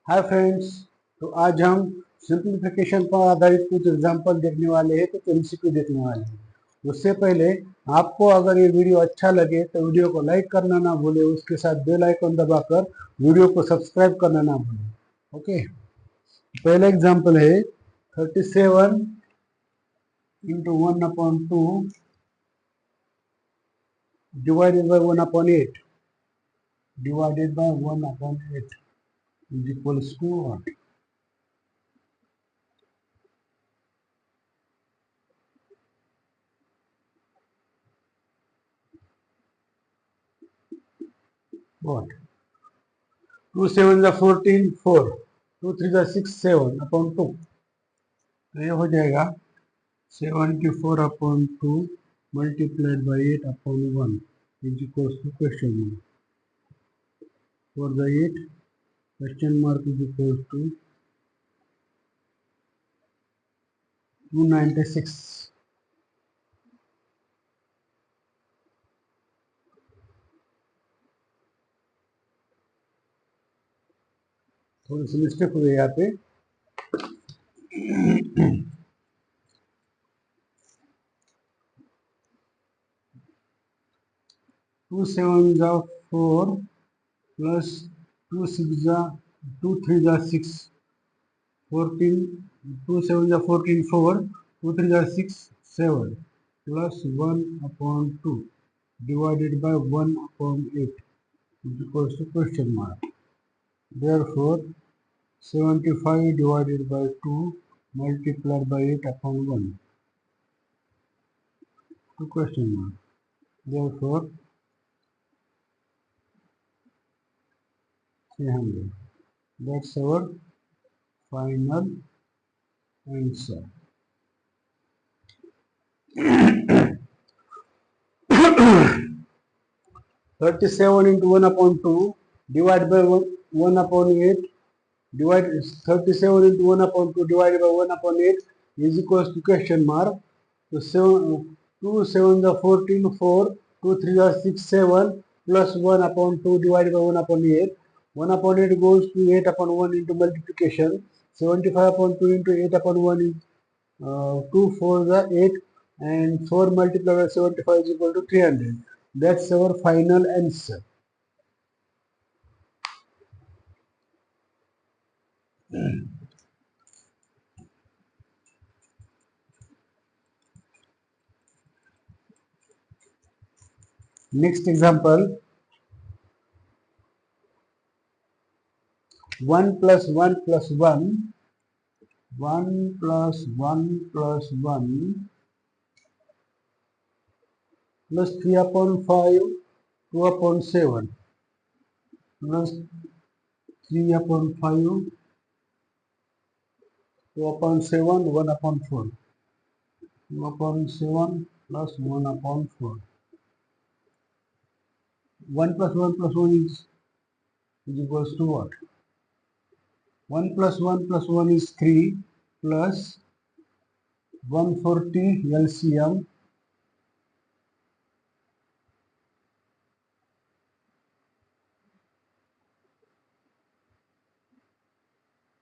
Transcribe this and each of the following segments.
Hi friends. तो आज हम सिंप्लीफिकेशन पर आधारित कुछ एग्जांपल देखने वाले हैं, कुछ एमसीक्यू देखने वाले हैं। उससे पहले आपको अगर ये वीडियो अच्छा लगे तो वीडियो को लाइक करना ना भूलें, उसके साथ बेल आइकन दबाकर वीडियो को सब्सक्राइब करना ना भूलें। ओके, पहला एग्जांपल है 37 into 1/2 divided by 1/8 divided by 1/8 is equals to what? What? 2 7 जा 14, 4, 2 3 जा 6, 7/2। तो ये हो जाएगा 74/2 multiplied by 8/1 is equals to question mark. For the 8 question mark is equals to 296। थोड़ी सी मिस्टेक हुई है यहाँ पे। 2 7 जा 4 प्लस 2 6 जा 2 3 जा 6 14 2 7 जा 14 4 2 3 जा 6 7 plus 1/2 divided by 1/8 is equals to question mark. Therefore, 75 divided by 2 multiplied by 8/1 to question mark. Therefore, 300. That's our final answer. 37 into 1/2 divided by 1/8 divide 37 into 1/2 divided by 1/8 is equals to question mark. So 2 7 the 14 4 2 3 are 6 7 plus 1/2 divided by 1/8. 1/8 goes to 8/1 into multiplication. 75/2 into 8/1 is 2 4 the 8 and 4 multiplied by 75 is equal to 300. That's our final answer. Next example, 1 plus 1 plus 1 1 plus 1 plus 1 plus 3/5 2/7 plus 3/5 2/7 1/4 2/7 plus 1/4. 1 plus 1 plus 1 is equals to what? 1 plus 1 plus 1 is 3 plus 140 LCM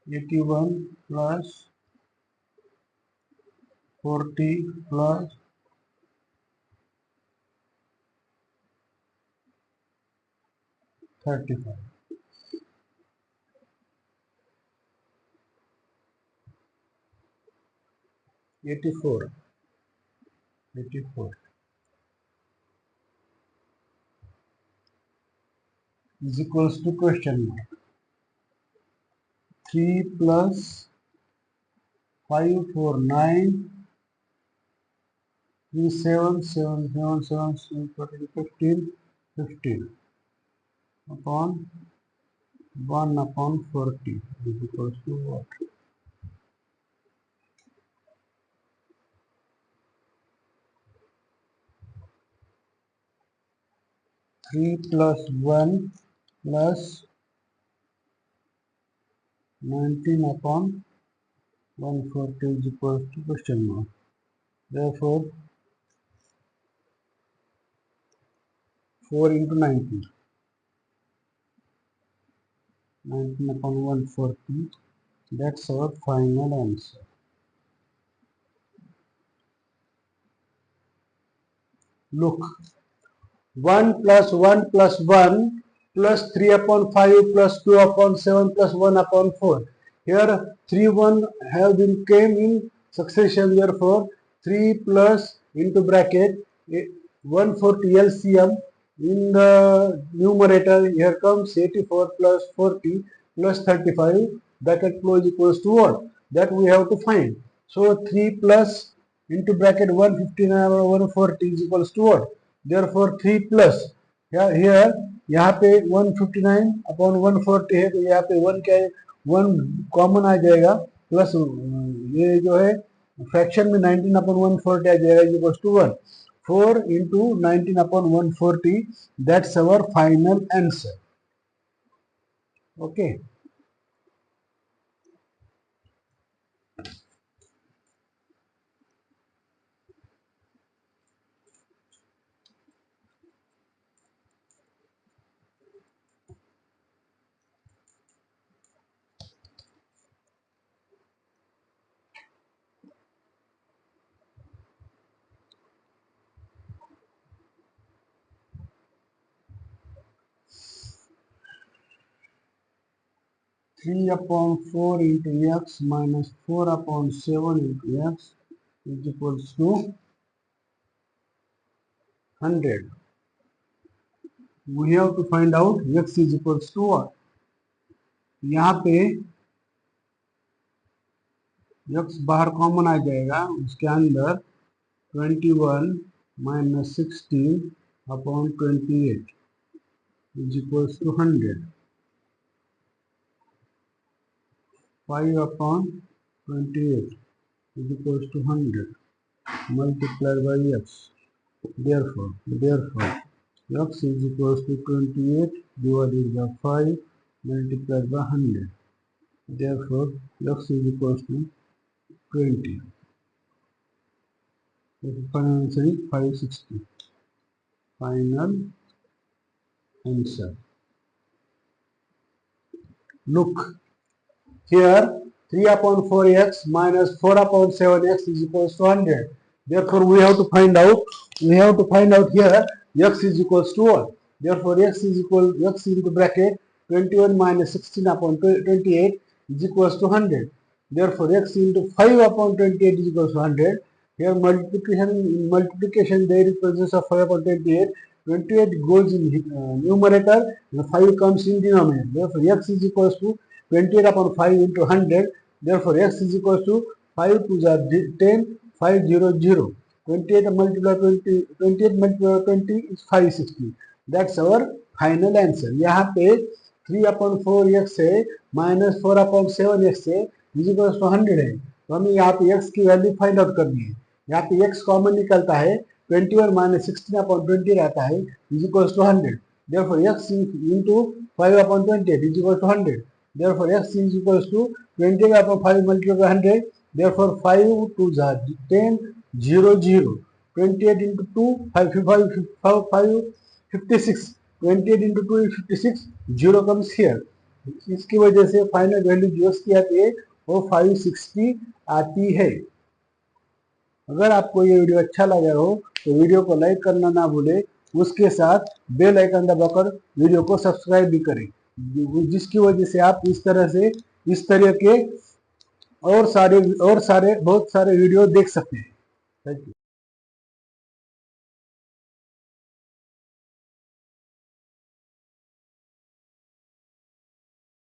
81 plus 40 plus 35. 84 is equals to question mark. 3 plus 5 4 9 3 7 7 7 7 7 15 15 upon 1/40 is equals to what? 3 plus 1 plus 19/140 is equals to question mark. Therefore, 4 into 19 19 upon 140. That's our final answer. Look, 1 plus 1 plus 1 plus 3 upon 5 plus 2 upon 7 plus 1 upon 4. Here 3 1 have been came in succession, therefore 3 plus into bracket 140 LCM in the numerator. Here comes 84 plus 40 plus 35 bracket close equals to what? That we have to find. So 3 plus into bracket 159 or 140 is equals to what? Therefore 3 plus here यहाँ पे 159 upon 140 है, तो यहाँ पे 1 क्या है, 1 common आ जाएगा, plus ये जो है फ्रैक्शन में 19 अपॉन 140 आ जाएगा equals to 1. 4 into 19 upon 140, that's our final answer. Okay. 3 upon 4 into x minus 4 upon 7 into x is equals to 100. We have to find out x is equals to what? यहाँ पे x बाहर common आ जाएगा, उसके अंदर 21 minus 16 upon 28 is equals to 100. 5 upon 28 is equals to 100 multiplied by x. Therefore, x is equals to 28 divided by 5 multiplied by 100. Therefore, x is equals to 20. The final answer is 560. Final answer. Look, here 3 upon 4x minus 4 upon 7x is equals to 100. Therefore, we have to find out here x is equals to what? Therefore, x into bracket 21 minus 16 upon 28 is equals to 100. Therefore, x into 5 upon 28 is equals to 100. Here multiplication there is presence of 5 upon 28. 28 goes in numerator and 5 comes in denominator. Therefore, x is equals to 28 upon 5 into 100. Therefore, x is equals to 5 to the 10, 500. 28 multiplied 20, 28 multiplied 20 is 560. That's our final answer. यहाँ पे 3 upon 4x है minus 4 upon 7x है is equals to 100 है, तो हमें यहाँ पे x की वैल्यू फाइंड आउट करनी है. यहाँ पे x कॉमन निकलता है, 21 minus 16 upon 20 रहता है is equals to 100. Therefore, x into 5 upon 28 is equals to 100. Therefore, x is equals to 20 upon 5 multiplied by 100. Therefore, 5 to the 10, 0. 28 into 2, 56. 28 into 2 is 56. 0 comes here. इसकी वजह से फाइनल वैल्यू जो इसकी आती है वो 560 आती है. अगर आपको ये वीडियो अच्छा लगा हो तो वीडियो को लाइक करना ना भूले, उसके साथ बेल आइकन दबाकर वीडियो को सब्सक्राइब भी करें, जिसकी वजह से आप इस तरह के और सारे बहुत सारे वीडियो देख सकते हैं. Thank you.